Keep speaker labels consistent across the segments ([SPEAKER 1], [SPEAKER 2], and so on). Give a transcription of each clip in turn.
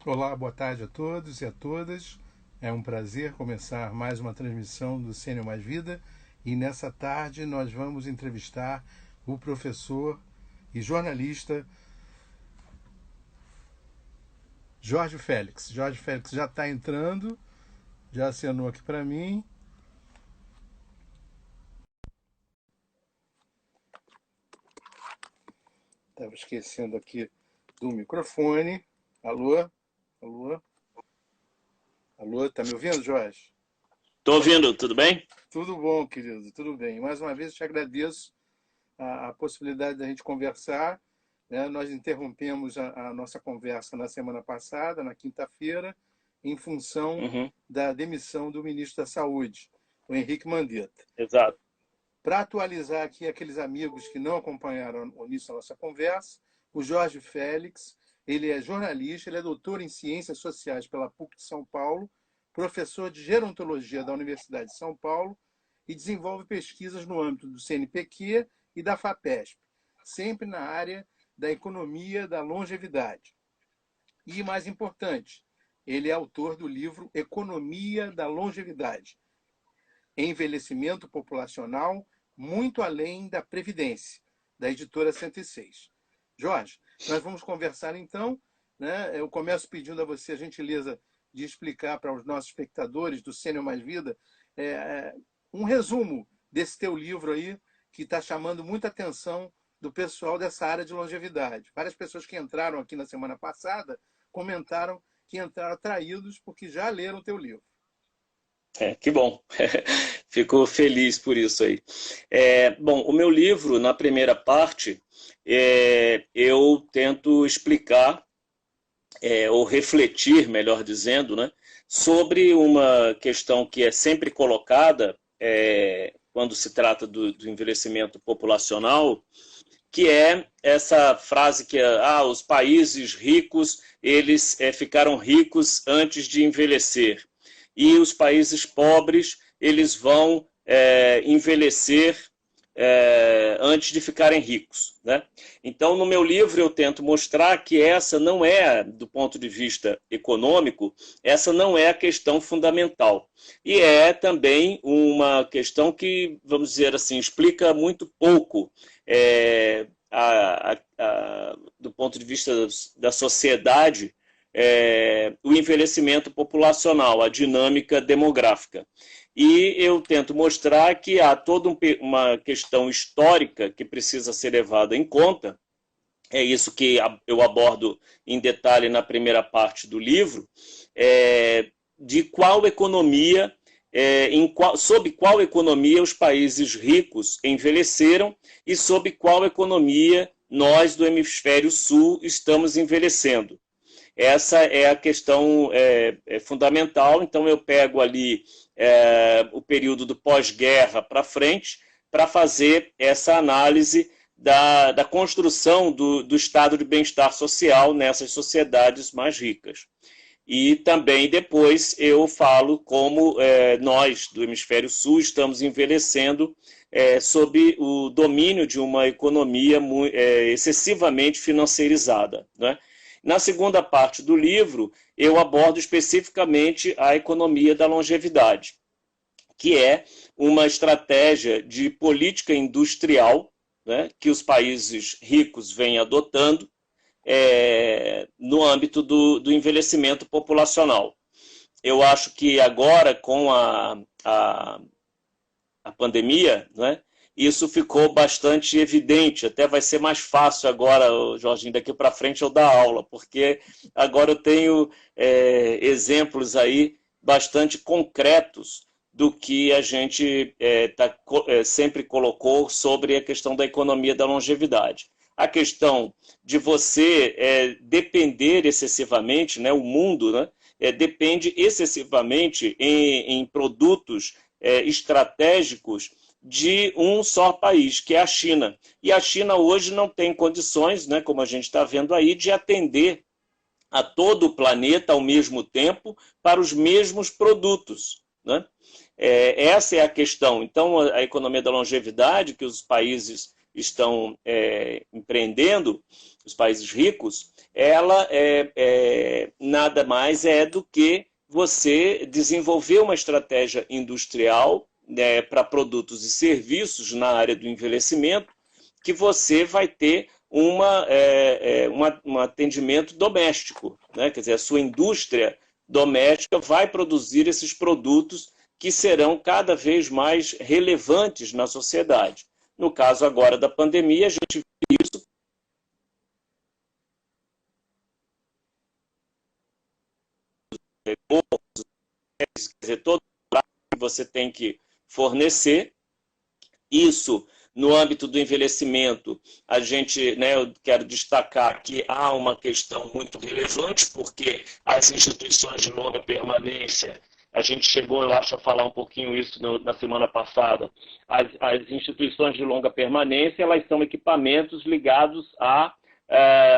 [SPEAKER 1] Olá, boa tarde a todos e a todas. É um prazer começar mais uma transmissão do Sênior Mais Vida e nessa tarde nós vamos entrevistar o professor e jornalista Jorge Félix. Jorge Félix já está entrando, já acenou aqui para mim. Estava esquecendo aqui do microfone. Alô? Alô? Alô? Tá me ouvindo, Jorge?
[SPEAKER 2] Tô ouvindo, tudo bem?
[SPEAKER 1] Tudo bom, querido, tudo bem. Mais uma vez eu te agradeço a possibilidade da gente conversar, né? Nós interrompemos a nossa conversa na semana passada, na quinta-feira, em função
[SPEAKER 2] Uhum,
[SPEAKER 1] da demissão do ministro da Saúde, o Henrique Mandetta.
[SPEAKER 2] exato.
[SPEAKER 1] Para atualizar aqui aqueles amigos que não acompanharam o início da nossa conversa, o Jorge Félix, ele é jornalista, ele é doutor em Ciências Sociais pela PUC de São Paulo, professor de Gerontologia da Universidade de São Paulo e desenvolve pesquisas no âmbito do CNPq e da FAPESP, sempre na área da economia da longevidade. E, mais importante, ele é autor do livro Economia da Longevidade, Envelhecimento Populacional, muito além da Previdência, da editora 106. Jorge, nós vamos conversar então, né? Eu começo pedindo a você a gentileza de explicar para os nossos espectadores do Sênior Mais Vida um resumo desse teu livro aí, que está chamando muita atenção do pessoal dessa área de longevidade. Várias pessoas que entraram aqui na semana passada comentaram que entraram atraídos porque já leram o teu livro.
[SPEAKER 2] Que bom. Fico feliz por isso aí. Bom, o meu livro, na primeira parte, eu tento explicar, ou refletir, melhor dizendo, né, sobre uma questão que é sempre colocada quando se trata do envelhecimento populacional, que é essa frase que os países ricos eles ficaram ricos antes de envelhecer e os países pobres eles vão envelhecer antes de ficarem ricos, né? Então, no meu livro eu tento mostrar que essa não é, do ponto de vista econômico, essa não é a questão fundamental. E é também uma questão que, vamos dizer assim, explica muito pouco do ponto de vista da sociedade, o envelhecimento populacional, a dinâmica demográfica. E eu tento mostrar que há toda uma questão histórica que precisa ser levada em conta, é isso que eu abordo em detalhe na primeira parte do livro, de qual economia, sob qual economia os países ricos envelheceram e sob qual economia nós do hemisfério sul estamos envelhecendo. Essa é a questão fundamental, então eu pego ali o período do pós-guerra para frente para fazer essa análise da construção do estado de bem-estar social nessas sociedades mais ricas. E também depois eu falo como nós do hemisfério sul estamos envelhecendo sob o domínio de uma economia excessivamente financeirizada, né? Na segunda parte do livro, eu abordo especificamente a economia da longevidade, que é uma estratégia de política industrial, né, que os países ricos vêm adotando no âmbito do envelhecimento populacional. Eu acho que agora, com a pandemia, né, isso ficou bastante evidente. Até vai ser mais fácil agora, Jorginho, daqui para frente eu dar aula, porque agora eu tenho exemplos aí bastante concretos do que a gente sempre colocou sobre a questão da economia da longevidade. A questão de você depender excessivamente, né, o mundo, né, depende excessivamente em produtos estratégicos de um só país, que é a China. E a China hoje não tem condições, né, como a gente está vendo aí, de atender a todo o planeta ao mesmo tempo para os mesmos produtos, né? Essa é a questão. Então, a economia da longevidade que os países estão empreendendo, os países ricos, ela nada mais é do que você desenvolver uma estratégia industrial, né, para produtos e serviços na área do envelhecimento, que você vai ter um atendimento doméstico, né? Quer dizer, a sua indústria doméstica vai produzir esses produtos que serão cada vez mais relevantes na sociedade. No caso agora da pandemia, a gente vê isso. Quer dizer, todo que você tem que fornecer. Isso, no âmbito do envelhecimento, a gente, né, eu quero destacar que há uma questão muito relevante, porque as instituições de longa permanência, a gente chegou, eu acho, a falar um pouquinho isso na semana passada, as instituições de longa permanência, elas são equipamentos ligados à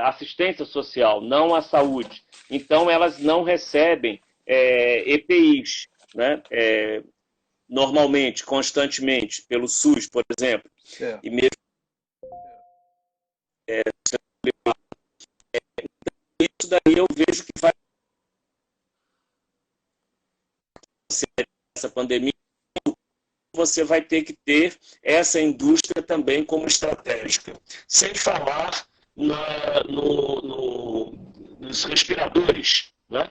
[SPEAKER 2] assistência social, não à saúde. Então, elas não recebem EPIs, né? Normalmente, constantemente, pelo SUS, por exemplo. E mesmo isso daí eu vejo que vai ser essa pandemia, você vai ter que ter essa indústria também como estratégica. Sem falar nos respiradores, né?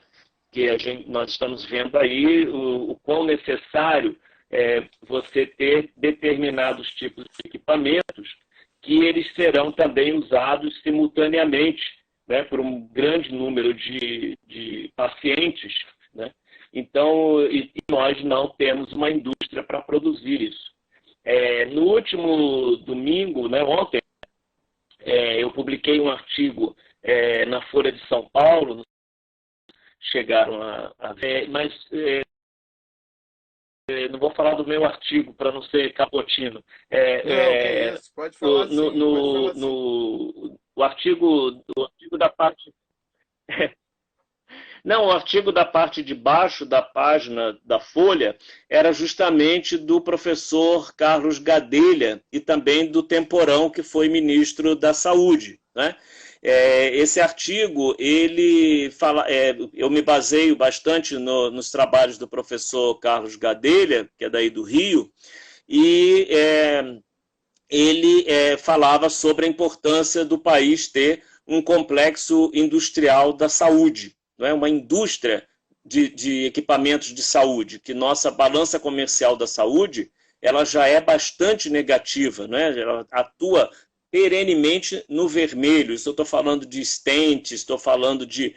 [SPEAKER 2] Que nós estamos vendo aí o quão necessário é você ter determinados tipos de equipamentos que eles serão também usados simultaneamente, né, por um grande número de pacientes, né? Então, e nós não temos uma indústria para produzir isso. No último domingo, né, ontem, eu publiquei um artigo na Folha de São Paulo, chegaram a ver, mas não vou falar do meu artigo para não ser capotino.
[SPEAKER 1] Não, isso, pode falar
[SPEAKER 2] o artigo da parte não, o artigo da parte de baixo da página da Folha era justamente do professor Carlos Gadelha e também do Temporão, que foi ministro da Saúde, né? Esse artigo, ele fala, eu me baseio bastante nos trabalhos do professor Carlos Gadelha, que é daí do Rio, e ele falava sobre a importância do país ter um complexo industrial da saúde, não é? Uma indústria de equipamentos de saúde, que nossa balança comercial da saúde ela já é bastante negativa, não é? Ela atua perenemente no vermelho. Isso eu estou falando de stents, estou falando de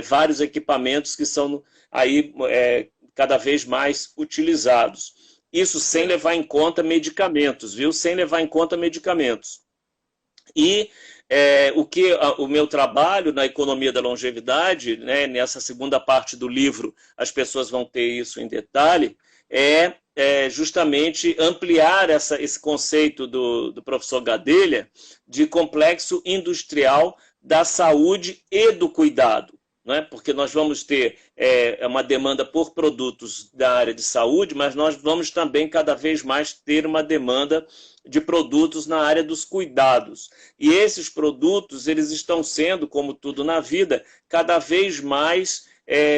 [SPEAKER 2] vários equipamentos que são aí cada vez mais utilizados. Isso sem levar em conta medicamentos, viu? Sem levar em conta medicamentos. E o meu trabalho na economia da longevidade, né, nessa segunda parte do livro, as pessoas vão ter isso em detalhe, justamente ampliar esse conceito do professor Gadelha de complexo industrial da saúde e do cuidado, né? Porque nós vamos ter uma demanda por produtos da área de saúde, mas nós vamos também cada vez mais ter uma demanda de produtos na área dos cuidados. E esses produtos, eles estão sendo, como tudo na vida, cada vez mais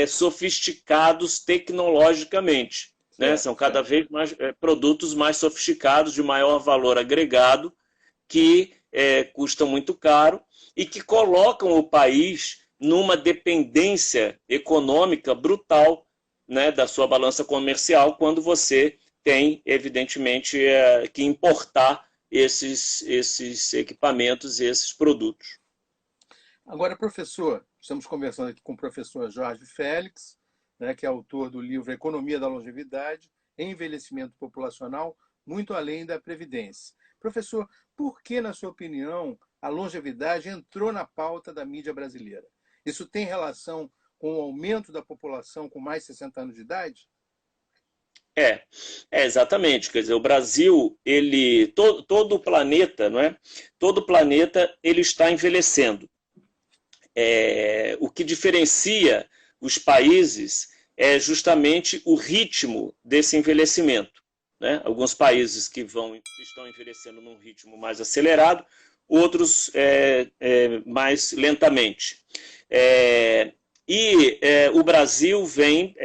[SPEAKER 2] sofisticados tecnologicamente. Né? São cada vez mais produtos mais sofisticados, de maior valor agregado, que custam muito caro e que colocam o país numa dependência econômica brutal, né, da sua balança comercial, quando você tem, evidentemente, que importar esses equipamentos e esses produtos.
[SPEAKER 1] Agora, professor, estamos conversando aqui com o professor Jorge Félix, né, que é autor do livro Economia da Longevidade, Envelhecimento Populacional, muito além da Previdência. Professor, por que, na sua opinião, a longevidade entrou na pauta da mídia brasileira? Isso tem relação com o aumento da população com mais de 60 anos de idade?
[SPEAKER 2] Exatamente. Quer dizer, o Brasil, todo o planeta, não é? Todo o planeta ele está envelhecendo. O que diferencia os países é justamente o ritmo desse envelhecimento, né? Alguns países que estão envelhecendo num ritmo mais acelerado, outros mais lentamente. O Brasil vem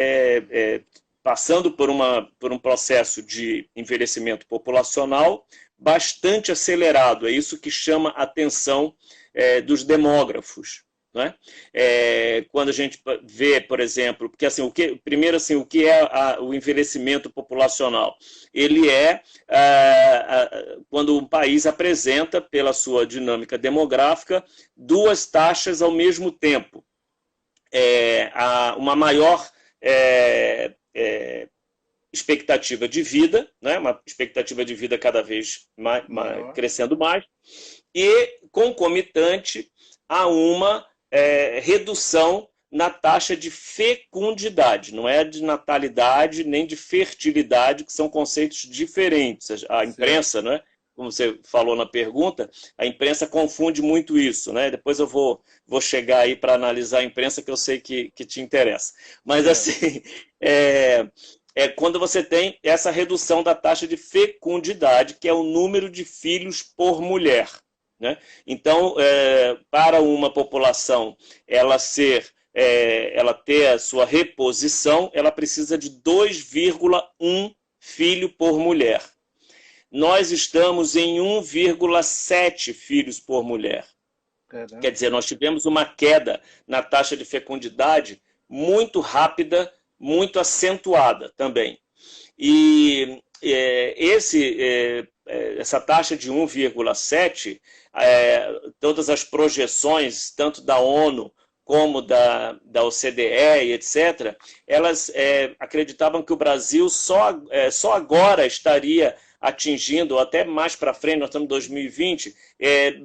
[SPEAKER 2] passando por um processo de envelhecimento populacional bastante acelerado. É isso que chama a atenção dos demógrafos. Né? Quando a gente vê, por exemplo, porque assim, o que é o envelhecimento populacional? Ele quando um país apresenta, pela sua dinâmica demográfica, duas taxas ao mesmo tempo. Uma maior expectativa de vida, né? Uma expectativa de vida cada vez crescendo mais, e concomitante a uma redução na taxa de fecundidade, não é de natalidade nem de fertilidade, que são conceitos diferentes. A imprensa, né, como você falou na pergunta, a imprensa confunde muito isso, né? Depois eu vou chegar aí para analisar a imprensa, que eu sei que te interessa. Mas assim, quando você tem essa redução da taxa de fecundidade, que é o número de filhos por mulher. Né? Então, para uma população ela ter a sua reposição, ela precisa de 2,1 filho por mulher. Nós estamos em 1,7 filhos por mulher. Caramba. Quer dizer, nós tivemos uma queda na taxa de fecundidade muito rápida, muito acentuada também. E essa taxa de 1,7, todas as projeções, tanto da ONU como da OCDE, etc., elas acreditavam que o Brasil só agora estaria atingindo, ou até mais para frente, nós estamos em 2020,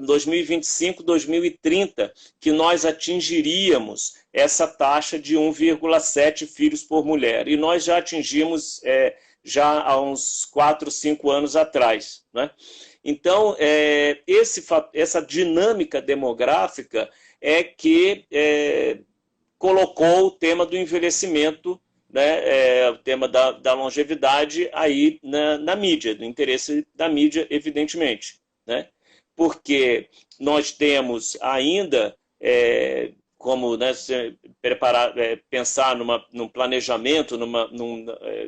[SPEAKER 2] 2025, 2030, que nós atingiríamos essa taxa de 1,7 filhos por mulher. E nós já atingimos já há uns 4, 5 anos atrás. Né? Então, essa dinâmica demográfica é que colocou o tema do envelhecimento, né, o tema da longevidade aí na mídia, do interesse da mídia, evidentemente. Né? Porque nós temos ainda, como né, pensar num planejamento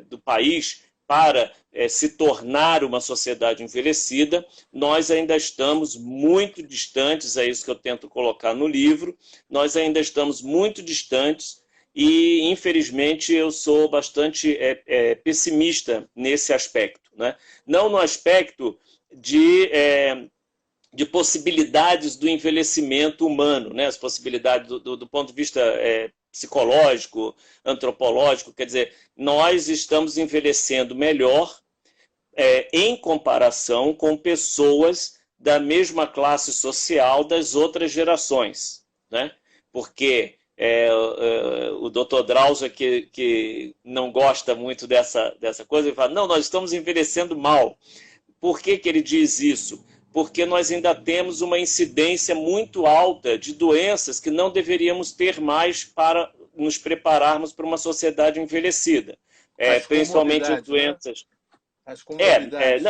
[SPEAKER 2] do país para se tornar uma sociedade envelhecida, nós ainda estamos muito distantes, é isso que eu tento colocar no livro, nós ainda estamos muito distantes e, infelizmente, eu sou bastante pessimista nesse aspecto. Né? Não no aspecto de possibilidades do envelhecimento humano, né? As possibilidades do ponto de vista psicológico, antropológico, quer dizer, nós estamos envelhecendo melhor em comparação com pessoas da mesma classe social das outras gerações. Né? Porque o Dr. Drauzio, que não gosta muito dessa coisa, ele fala, não, nós estamos envelhecendo mal. Por que ele diz isso? Porque nós ainda temos uma incidência muito alta de doenças que não deveríamos ter mais para nos prepararmos para uma sociedade envelhecida. Principalmente as doenças... Né?
[SPEAKER 1] As comorbidades,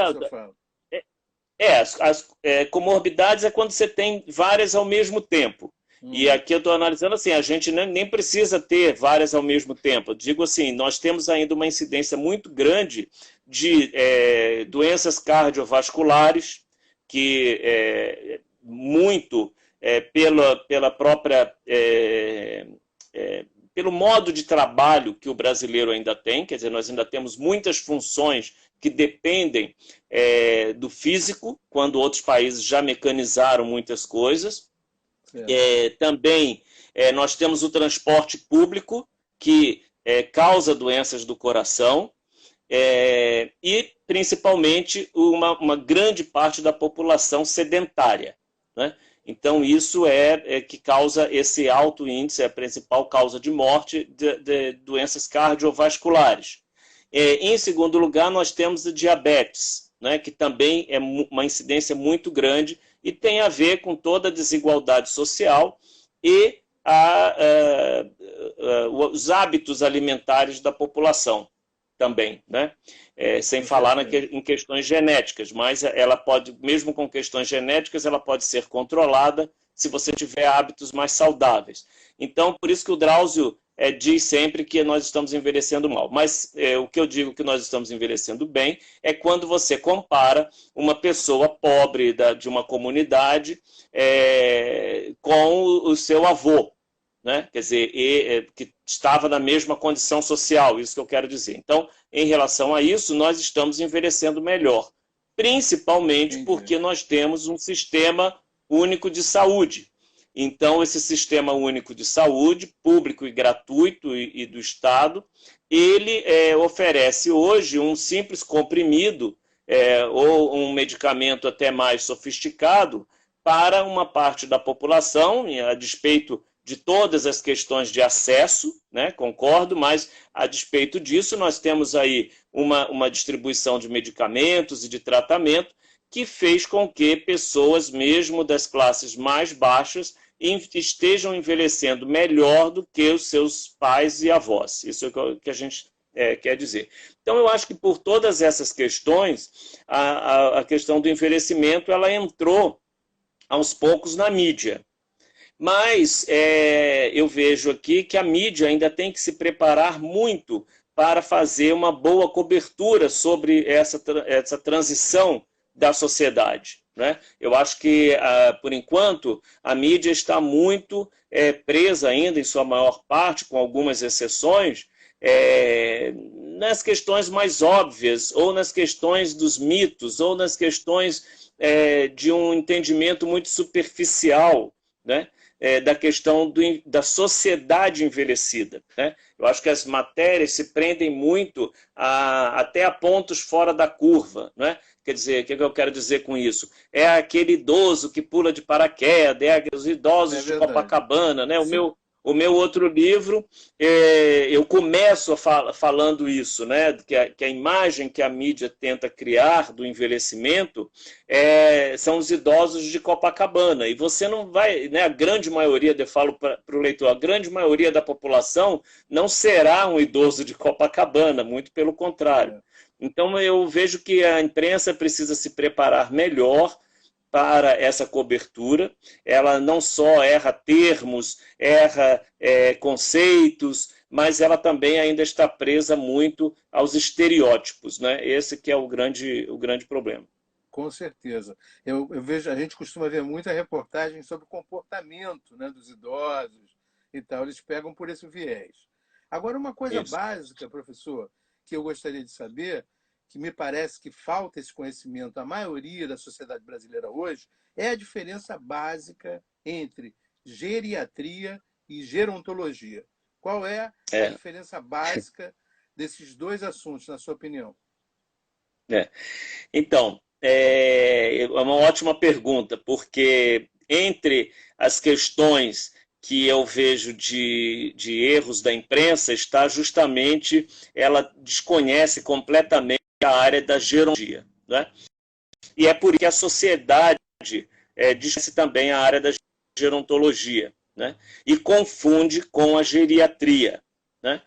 [SPEAKER 2] as comorbidades é quando você tem várias ao mesmo tempo. E aqui eu estou analisando assim, a gente nem precisa ter várias ao mesmo tempo. Eu digo assim, nós temos ainda uma incidência muito grande de doenças cardiovasculares, que muito pela própria pelo modo de trabalho que o brasileiro ainda tem, quer dizer, nós ainda temos muitas funções que dependem do físico, quando outros países já mecanizaram muitas coisas. Também nós temos o transporte público, que causa doenças do coração, e principalmente uma grande parte da população sedentária. Né? Então isso que causa esse alto índice, é a principal causa de morte de doenças cardiovasculares. Em segundo lugar, nós temos a diabetes, né? Que também é uma incidência muito grande e tem a ver com toda a desigualdade social e os hábitos alimentares da população. também, né? Sem falar em questões genéticas, mas ela pode, mesmo com questões genéticas, ela pode ser controlada se você tiver hábitos mais saudáveis. Então, por isso que o Drauzio diz sempre que nós estamos envelhecendo mal. Mas o que eu digo que nós estamos envelhecendo bem é quando você compara uma pessoa pobre de uma comunidade com o seu avô, né? Quer dizer, que estava na mesma condição social, isso que eu quero dizer. Então, em relação a isso, nós estamos envelhecendo melhor, principalmente porque nós temos um sistema único de saúde. Então, esse sistema único de saúde, público e gratuito e do Estado, ele oferece hoje um simples comprimido ou um medicamento até mais sofisticado para uma parte da população, a despeito de todas as questões de acesso, né? Concordo, mas a despeito disso nós temos aí uma distribuição de medicamentos e de tratamento que fez com que pessoas, mesmo das classes mais baixas, estejam envelhecendo melhor do que os seus pais e avós. Isso é o que a gente quer dizer. Então, eu acho que por todas essas questões, a questão do envelhecimento ela entrou aos poucos na mídia. Mas eu vejo aqui que a mídia ainda tem que se preparar muito para fazer uma boa cobertura sobre essa transição da sociedade, né? Eu acho que, por enquanto, a mídia está muito presa ainda, em sua maior parte, com algumas exceções, nas questões mais óbvias, ou nas questões dos mitos, ou nas questões de um entendimento muito superficial, né? Da questão da sociedade envelhecida, né? Eu acho que as matérias se prendem muito até a pontos fora da curva, né? Quer dizer, o que eu quero dizer com isso? É aquele idoso que pula de paraquedas, os idosos de Copacabana, né? O meu outro livro, eu começo falando isso, né? Que a imagem que a mídia tenta criar do envelhecimento são os idosos de Copacabana. E você não vai, né? A grande maioria, eu falo para o leitor, a grande maioria da população não será um idoso de Copacabana, muito pelo contrário. Então, eu vejo que a imprensa precisa se preparar melhor para essa cobertura. Ela não só erra termos, erra conceitos, mas ela também ainda está presa muito aos estereótipos, né? Esse que é o grande problema.
[SPEAKER 1] Com certeza. Eu vejo, a gente costuma ver muita reportagem sobre o comportamento, né, dos idosos e tal. Eles pegam por esse viés. Agora, uma coisa básica, professor, que eu gostaria de saber, que me parece que falta esse conhecimento à maioria da sociedade brasileira hoje, é a diferença básica entre geriatria e gerontologia. Qual é a diferença básica desses dois assuntos, na sua opinião?
[SPEAKER 2] Então, é uma ótima pergunta, porque entre as questões que eu vejo de erros da imprensa está justamente ela desconhece completamente a área da gerontologia, né? E é por isso que a sociedade desconhece também a área da gerontologia, né? E confunde com a geriatria, né?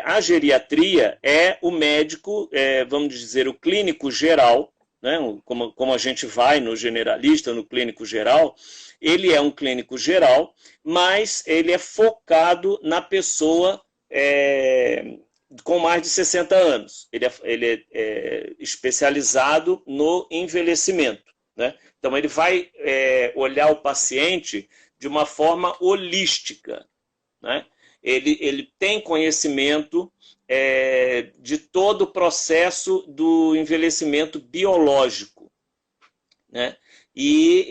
[SPEAKER 2] A geriatria é o médico, vamos dizer, o clínico geral, né? Como a gente vai no generalista, no clínico geral, ele é um clínico geral, mas ele é focado na pessoa com mais de 60 anos. Ele é especializado no envelhecimento, né? Então, ele vai olhar o paciente de uma forma holística, né? Ele tem conhecimento de todo o processo do envelhecimento biológico, né? E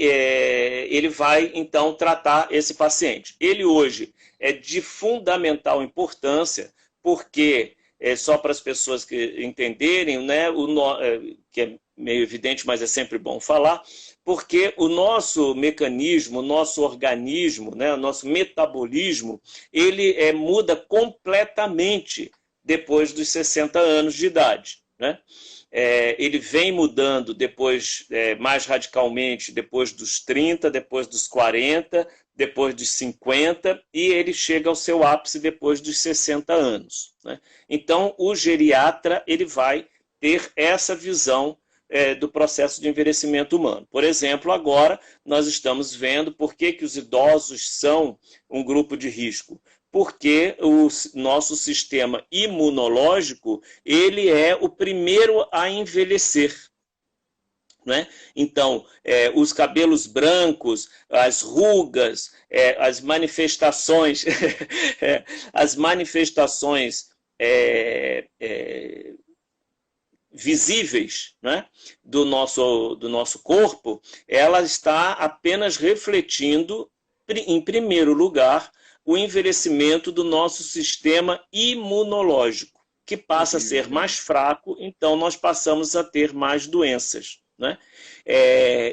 [SPEAKER 2] ele vai, então, tratar esse paciente. Ele hoje é de fundamental importância, porque, só para as pessoas que entenderem, né, que é meio evidente, mas é sempre bom falar, porque o nosso mecanismo, o nosso organismo, né, o nosso metabolismo, ele muda completamente depois dos 60 anos de idade, né? Ele vem mudando depois, mais radicalmente, depois dos 30, depois dos 40, depois dos 50 e ele chega ao seu ápice depois dos 60 anos, né? Então, o geriatra ele vai ter essa visão do processo de envelhecimento humano. Por exemplo, agora nós estamos vendo por que os idosos são um grupo de risco. Porque o nosso sistema imunológico ele é o primeiro a envelhecer. Né? Então, os cabelos brancos, as rugas, as manifestações, visíveis, né, do nosso corpo, ela está apenas refletindo, em primeiro lugar, o envelhecimento do nosso sistema imunológico, que passa a ser mais fraco, então nós passamos a ter mais doenças. Né?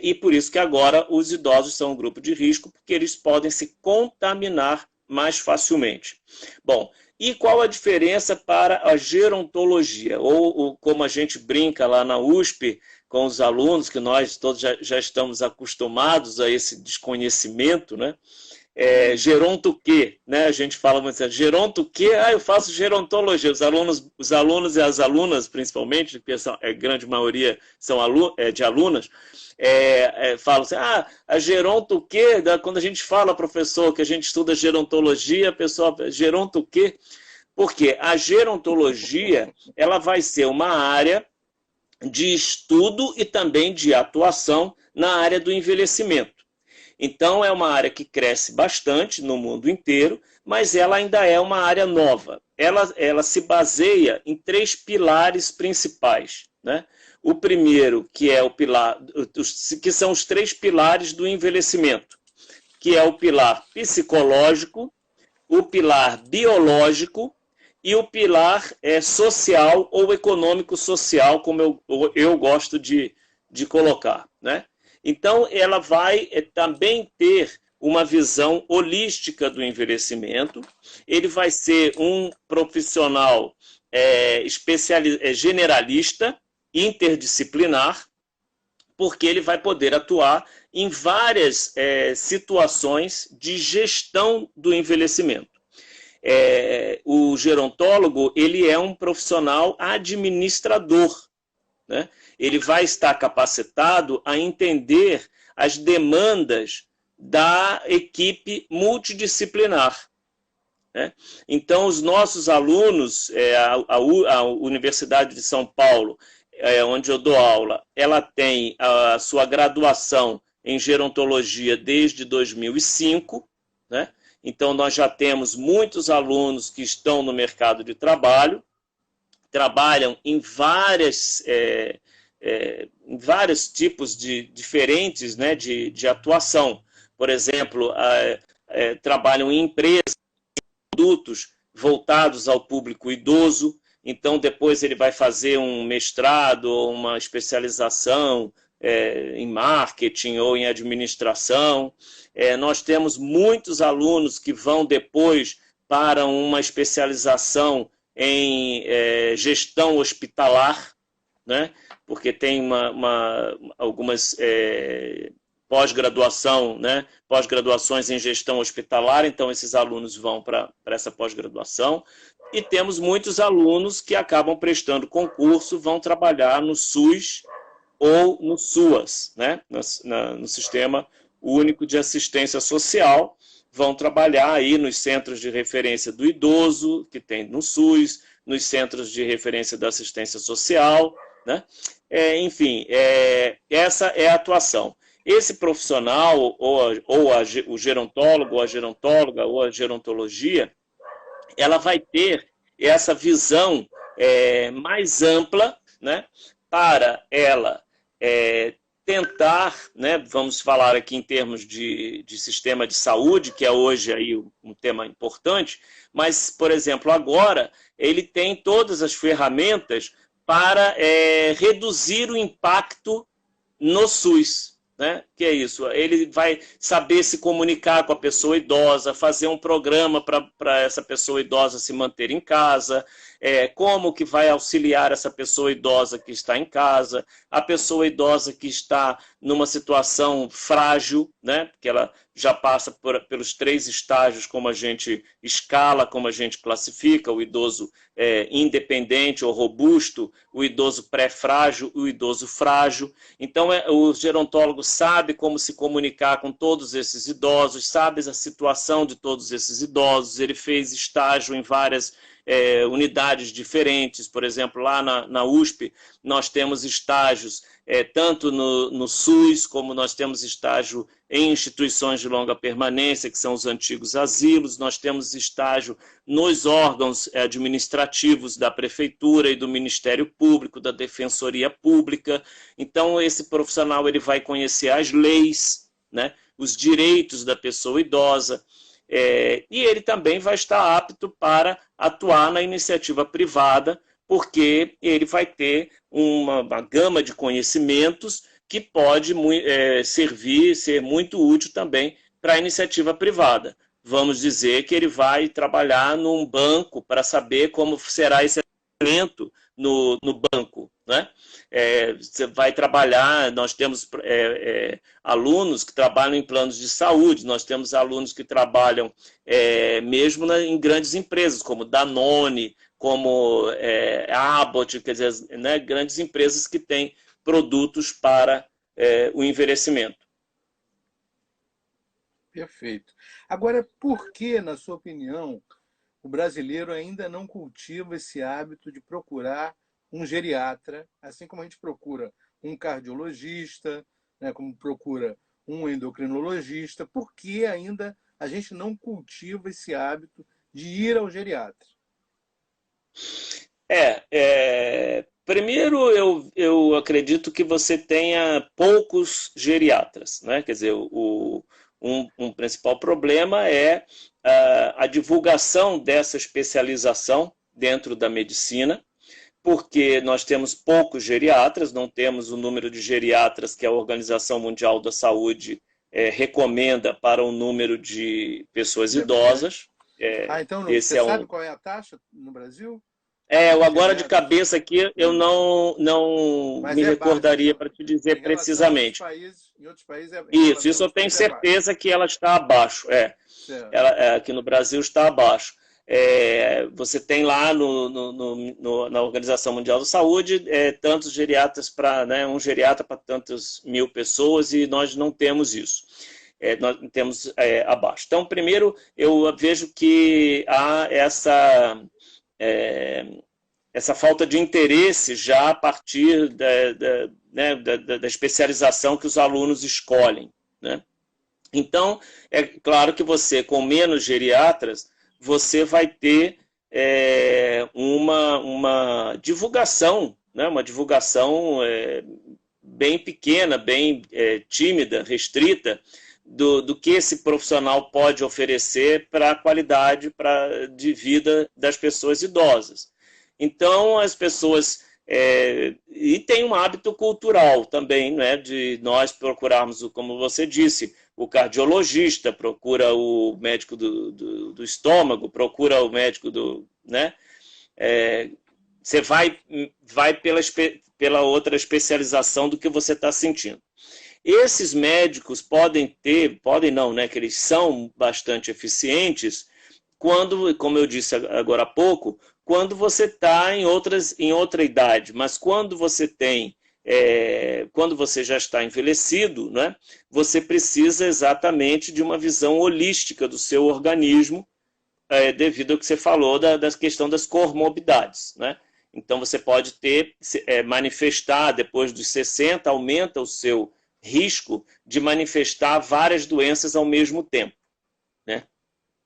[SPEAKER 2] E por isso que agora os idosos são um grupo de risco, porque eles podem se contaminar mais facilmente. Bom, e qual a diferença para a gerontologia? Ou como a gente brinca lá na USP com os alunos, que nós todos já estamos acostumados a esse desconhecimento, né? Geronto o quê? Né? A gente fala muito assim, geronto o quê? Eu faço gerontologia. Os alunos e as alunas, principalmente, porque a grande maioria são de alunas, falam assim, a geronto o quê? Quando a gente fala, professor, que a gente estuda gerontologia, a pessoa, geronto o quê? Porque a gerontologia ela vai ser uma área de estudo e também de atuação na área do envelhecimento. Então, é uma área que cresce bastante no mundo inteiro, mas ela ainda é uma área nova. Ela se baseia em 3 pilares principais. Né? O primeiro, que é o pilar, que são os 3 pilares do envelhecimento, que é o pilar psicológico, o pilar biológico e o pilar social ou econômico-social, como eu gosto de colocar. Né? Então, ela vai também ter uma visão holística do envelhecimento. Ele vai ser um profissional generalista, interdisciplinar, porque ele vai poder atuar em várias situações de gestão do envelhecimento. O gerontólogo ele é um profissional administrador, né? Ele vai estar capacitado a entender as demandas da equipe multidisciplinar. Né? Então, os nossos alunos, a Universidade de São Paulo, onde eu dou aula, ela tem a sua graduação em gerontologia desde 2005, né? Então, nós já temos muitos alunos que estão no mercado de trabalho, trabalham em vários tipos diferentes, né, de atuação. Por exemplo, trabalham em empresas, produtos voltados ao público idoso, então depois ele vai fazer um mestrado ou uma especialização em marketing ou em administração. Nós temos muitos alunos que vão depois para uma especialização em gestão hospitalar, né? Porque tem algumas pós-graduação, né? Pós-graduações em gestão hospitalar, então esses alunos vão para essa pós-graduação. E temos muitos alunos que acabam prestando concurso, vão trabalhar no SUS ou no SUAS, né? No Sistema Único de Assistência Social, vão trabalhar aí nos centros de referência do idoso, que tem no SUS, nos centros de referência da assistência social, né? Enfim, essa é a atuação. Esse profissional, o gerontólogo, ou a gerontóloga, ou a gerontologia, ela vai ter essa visão mais ampla, né, para ela tentar, né, vamos falar aqui em termos de sistema de saúde, que é hoje aí um tema importante, mas, por exemplo, agora ele tem todas as ferramentas para reduzir o impacto no SUS. Né? Que é isso, ele vai saber se comunicar com a pessoa idosa, fazer um programa para essa pessoa idosa se manter em casa, como que vai auxiliar essa pessoa idosa que está em casa, a pessoa idosa que está numa situação frágil, né? Porque ela já passa pelos 3 estágios, como a gente escala, como a gente classifica: o idoso independente ou robusto, o idoso pré-frágil, o idoso frágil. Então, o gerontólogo sabe como se comunicar com todos esses idosos, sabe a situação de todos esses idosos. Ele fez estágio em várias unidades diferentes. Por exemplo, lá na USP, nós temos estágios tanto no SUS, como nós temos estágio em instituições de longa permanência, que são os antigos asilos. Nós temos estágio nos órgãos administrativos da Prefeitura e do Ministério Público, da Defensoria Pública. Então, esse profissional ele vai conhecer as leis, né, os direitos da pessoa idosa, e ele também vai estar apto para atuar na iniciativa privada, porque ele vai ter uma gama de conhecimentos que pode ser muito útil também para a iniciativa privada. Vamos dizer que ele vai trabalhar num banco para saber como será esse atendimento no banco, né? Você vai trabalhar, nós temos alunos que trabalham em planos de saúde, nós temos alunos que trabalham mesmo em grandes empresas, como Danone, como Abbott, quer dizer, né, grandes empresas que têm produtos para o envelhecimento.
[SPEAKER 1] Perfeito. Agora, por que, na sua opinião, o brasileiro ainda não cultiva esse hábito de procurar um geriatra, assim como a gente procura um cardiologista, né, como procura um endocrinologista? Por que ainda a gente não cultiva esse hábito de ir ao geriatra?
[SPEAKER 2] Primeiro, eu acredito que você tenha poucos geriatras, né? Quer dizer, um principal problema é a divulgação dessa especialização dentro da medicina, porque nós temos poucos geriatras, não temos o número de geriatras que a Organização Mundial da Saúde recomenda para o número de pessoas idosas.
[SPEAKER 1] Então você sabe qual é a taxa no Brasil?
[SPEAKER 2] Agora de cabeça aqui eu não me recordaria para te dizer precisamente.
[SPEAKER 1] Em outros países
[SPEAKER 2] Isso eu tenho certeza que ela está abaixo. Aqui no Brasil está abaixo. Você tem lá na Organização Mundial da Saúde tantos geriatras para, né, um geriatra para tantas mil pessoas, e nós não temos isso. Nós temos abaixo. Então, primeiro, eu vejo que há essa falta de interesse já a partir da especialização que os alunos escolhem, né? Então, é claro que você, com menos geriatras, você vai ter uma divulgação, né? Uma divulgação bem pequena, bem tímida, restrita, do que esse profissional pode oferecer para a qualidade de vida das pessoas idosas. Então, as pessoas... e tem um hábito cultural também, né, de nós procurarmos, como você disse, o cardiologista, procura o médico do estômago, procura o médico do... né? Você vai pela outra especialização do que você está sentindo. Esses médicos podem não, né, que eles são bastante eficientes quando, como eu disse agora há pouco, quando você está em outra idade, mas quando você quando você já está envelhecido, né, você precisa exatamente de uma visão holística do seu organismo, devido ao que você falou da questão das comorbidades, né? Então você pode manifestar, depois dos 60, aumenta o seu risco de manifestar várias doenças ao mesmo tempo, né?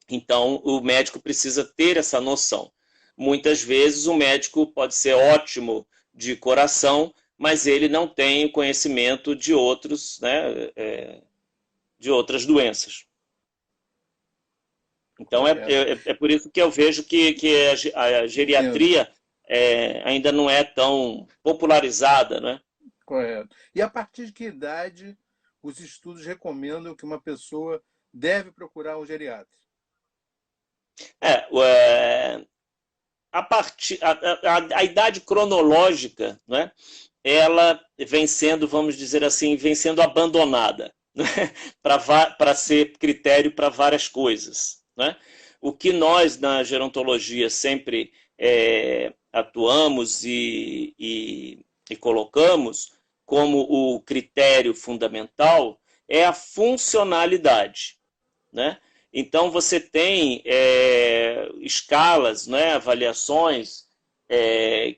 [SPEAKER 2] Então, o médico precisa ter essa noção. Muitas vezes, o médico pode ser ótimo de coração, mas ele não tem o conhecimento de outros, né, de outras doenças. Então, é por isso que eu vejo que a geriatria ainda não é tão popularizada, né?
[SPEAKER 1] Correto. E a partir de que idade os estudos recomendam que uma pessoa deve procurar um geriatra?
[SPEAKER 2] A idade cronológica, né, ela vem sendo, vamos dizer assim, vem sendo abandonada, né? Para ser critério para várias coisas, né? O que nós, na gerontologia, sempre atuamos e colocamos como o critério fundamental é a funcionalidade, né? Então, você tem escalas, né, avaliações,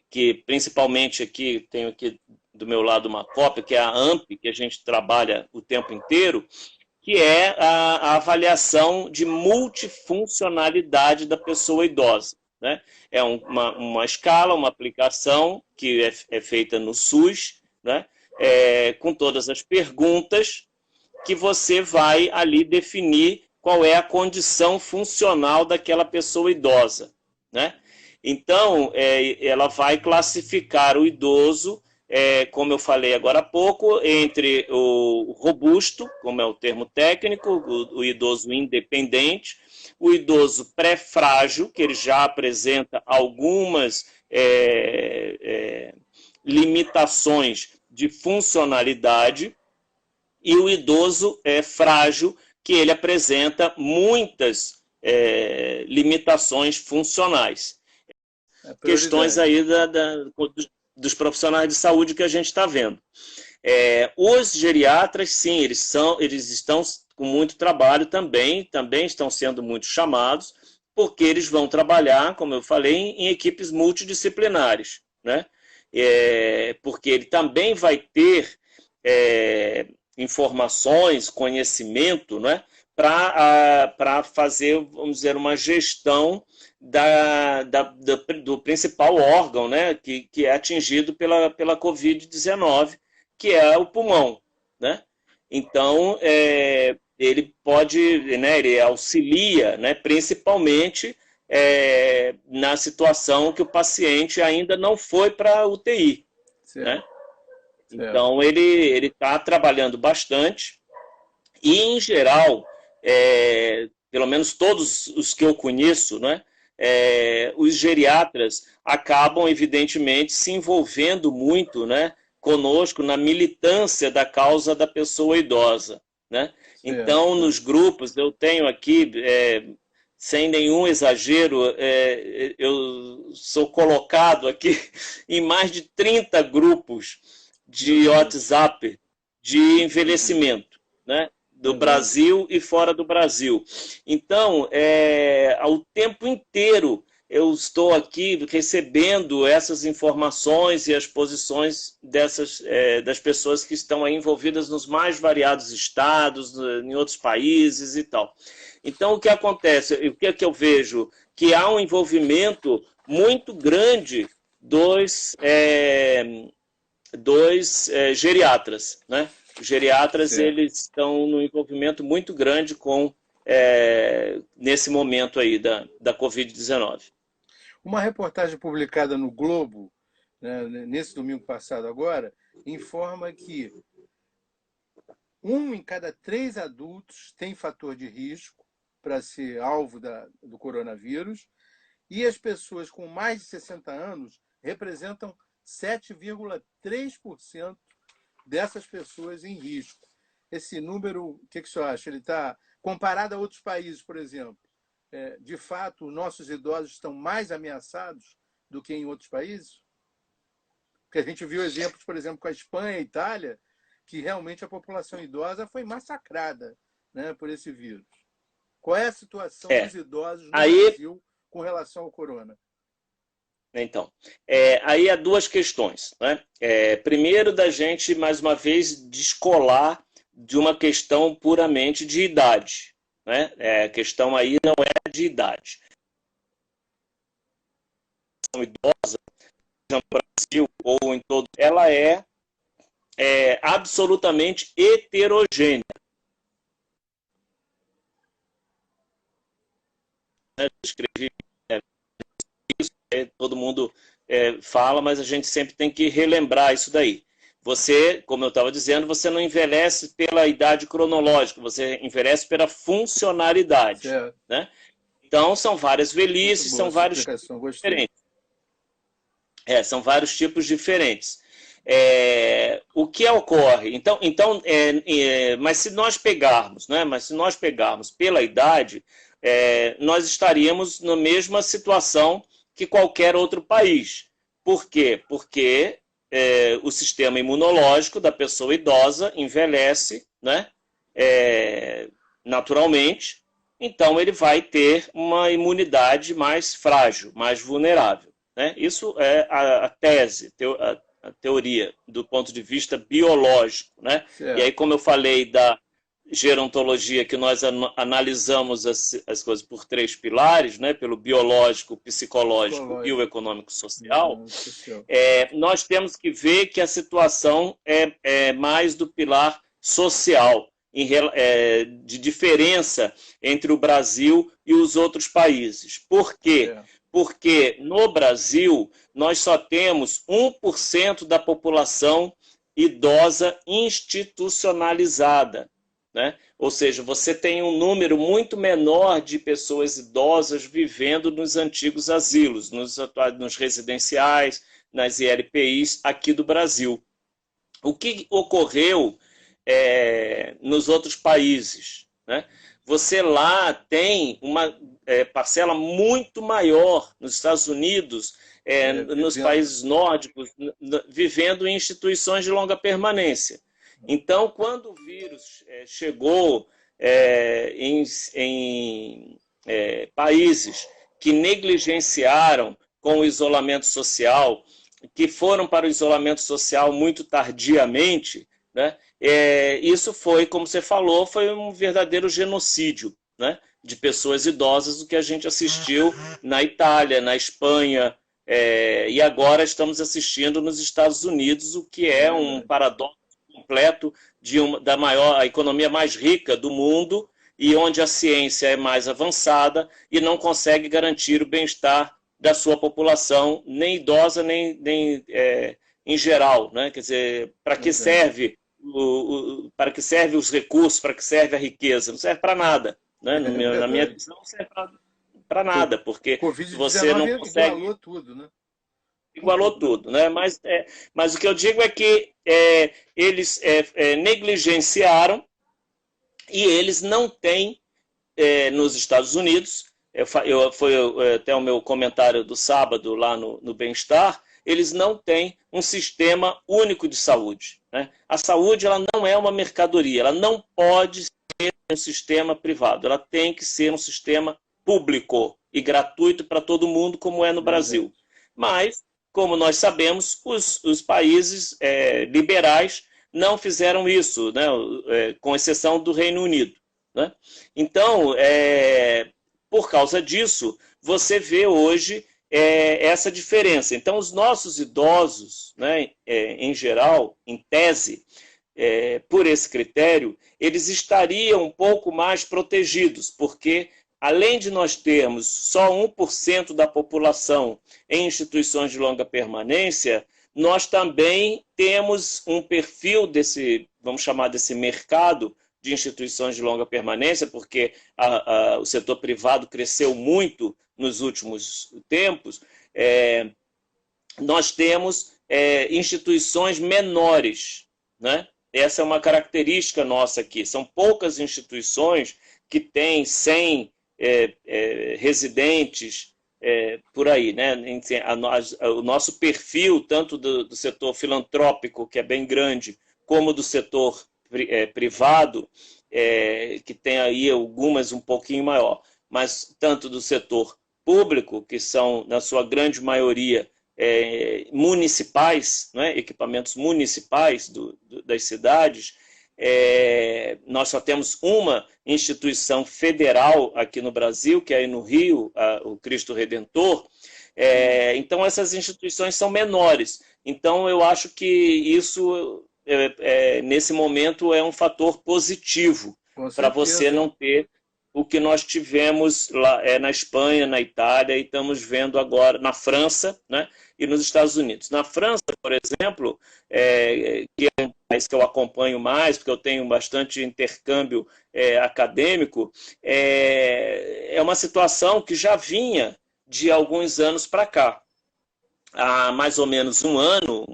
[SPEAKER 2] que principalmente aqui, tenho aqui do meu lado uma cópia, que é a AMP, que a gente trabalha o tempo inteiro, que é a avaliação de multifuncionalidade da pessoa idosa, né? É uma escala, uma aplicação que é feita no SUS, né? Com todas as perguntas que você vai ali definir qual é a condição funcional daquela pessoa idosa, né? Então, ela vai classificar o idoso, como eu falei agora há pouco, entre o robusto, como é o termo técnico, o idoso independente, o idoso pré-frágil, que ele já apresenta algumas limitações de funcionalidade, e o idoso frágil, que ele apresenta muitas limitações funcionais. Questões aí dos profissionais de saúde que a gente está vendo. Os geriatras, sim, eles estão com muito trabalho também estão sendo muito chamados, porque eles vão trabalhar, como eu falei, em equipes multidisciplinares, né? Porque ele também vai ter informações, conhecimento, né, para fazer, vamos dizer, uma gestão do principal órgão, né, que é atingido pela Covid-19, que é o pulmão, né? Então, ele pode, né, ele auxilia, né, principalmente na situação que o paciente ainda não foi para a UTI, né? Então, ele está trabalhando bastante e, em geral, pelo menos todos os que eu conheço, né, os geriatras acabam, evidentemente, se envolvendo muito, né, conosco na militância da causa da pessoa idosa, né? Então, nos grupos, eu tenho aqui, sem nenhum exagero, eu sou colocado aqui em mais de 30 grupos de WhatsApp de envelhecimento, né? Do Brasil e fora do Brasil. Então, ao tempo inteiro, eu estou aqui recebendo essas informações e as posições das pessoas que estão aí envolvidas nos mais variados estados, em outros países e tal. Então, o que acontece? O que é que eu vejo? Que há um envolvimento muito grande dos geriatras, né? Os geriatras, eles estão num envolvimento muito grande nesse momento aí da Covid-19.
[SPEAKER 1] Uma reportagem publicada no Globo, né, nesse domingo passado agora, informa que 1 em cada 3 adultos tem fator de risco para ser alvo do coronavírus, e as pessoas com mais de 60 anos representam 7,3% dessas pessoas em risco. Esse número, o que o senhor acha? Ele está comparado a outros países, por exemplo. De fato, nossos idosos estão mais ameaçados do que em outros países? Porque a gente viu exemplos, por exemplo, com a Espanha e a Itália, que realmente a população idosa foi massacrada, né, por esse vírus. Qual é a situação dos idosos no Brasil com relação ao corona?
[SPEAKER 2] Então, aí há duas questões, né? Primeiro, da gente, mais uma vez, descolar de uma questão puramente de idade, né? A questão aí não é de idade. A idosa, no Brasil ou em todo, ela é absolutamente heterogênea. Eu escrevi isso, todo mundo fala, mas a gente sempre tem que relembrar isso daí. Você, como eu estava dizendo, você não envelhece pela idade cronológica, você envelhece pela funcionalidade. Né? Então, são várias velhices, são vários tipos diferentes. São vários tipos diferentes. o que ocorre? Mas se nós pegarmos, né? Mas se nós pegarmos pela idade, nós estaríamos na mesma situação que qualquer outro país. Por quê? Porque o sistema imunológico da pessoa idosa envelhece, né? Naturalmente, então ele vai ter uma imunidade mais frágil, mais vulnerável, né? Isso é a tese, a teoria do ponto de vista biológico, né? E aí, como eu falei da gerontologia, que nós analisamos as coisas por três pilares, né? Pelo biológico, psicológico e o econômico-social, nós temos que ver que a situação é mais do pilar social, de diferença entre o Brasil e os outros países. Por quê? Porque no Brasil nós só temos 1% da população idosa institucionalizada, né? Ou seja, você tem um número muito menor de pessoas idosas vivendo nos antigos asilos, nos residenciais, nas ILPIs aqui do Brasil. O que ocorreu nos outros países, né? Você lá tem uma parcela muito maior nos Estados Unidos, nos países nórdicos, vivendo em instituições de longa permanência. Então, quando o vírus chegou em países que negligenciaram com o isolamento social, que foram para o isolamento social muito tardiamente, né? Isso foi, como você falou, foi um verdadeiro genocídio, né? De pessoas idosas, o que a gente assistiu na Itália, na Espanha, e agora estamos assistindo nos Estados Unidos, o que é um paradoxo completo da a economia mais rica do mundo e onde a ciência é mais avançada e não consegue garantir o bem-estar da sua população, nem idosa, nem em geral, né? Quer dizer, para que serve para que serve os recursos, para que serve a riqueza? Não serve para nada, né? Na minha visão, não serve para nada, porque você não consegue...
[SPEAKER 1] Igualou tudo, né?
[SPEAKER 2] Igualou tudo, né? Mas o que eu digo é que eles negligenciaram e eles não têm, nos Estados Unidos, foi até o meu comentário do sábado lá no Bem-Estar, eles não têm um sistema único de saúde, né? A saúde, ela não é uma mercadoria, ela não pode ser um sistema privado, ela tem que ser um sistema público e gratuito para todo mundo, como é no Brasil. Mas, como nós sabemos, os países liberais não fizeram isso, né? Com exceção do Reino Unido, né? Então, por causa disso, você vê hoje essa diferença. Então, os nossos idosos, né, em geral, em tese, por esse critério, eles estariam um pouco mais protegidos, porque além de nós termos só 1% da população em instituições de longa permanência, nós também temos um perfil desse, vamos chamar desse mercado de instituições de longa permanência, porque o setor privado cresceu muito nos últimos tempos. Nós temos instituições menores, né? Essa é uma característica nossa aqui. São poucas instituições que têm 100 residentes por aí, né? O nosso perfil, tanto do setor filantrópico, que é bem grande, como do setor privado, que tem aí algumas um pouquinho maior, mas tanto do setor público, que são, na sua grande maioria, municipais, né? Equipamentos municipais das cidades, nós só temos uma instituição federal aqui no Brasil, que é aí no Rio, o Cristo Redentor. Então, essas instituições são menores. Então, eu acho que isso, nesse momento, é um fator positivo para você não ter o que nós tivemos lá na Espanha, na Itália, e estamos vendo agora na França, né, e nos Estados Unidos. Na França, por exemplo, que é um país que eu acompanho mais, porque eu tenho bastante intercâmbio acadêmico, é uma situação que já vinha de alguns anos para cá. Há mais ou menos um ano,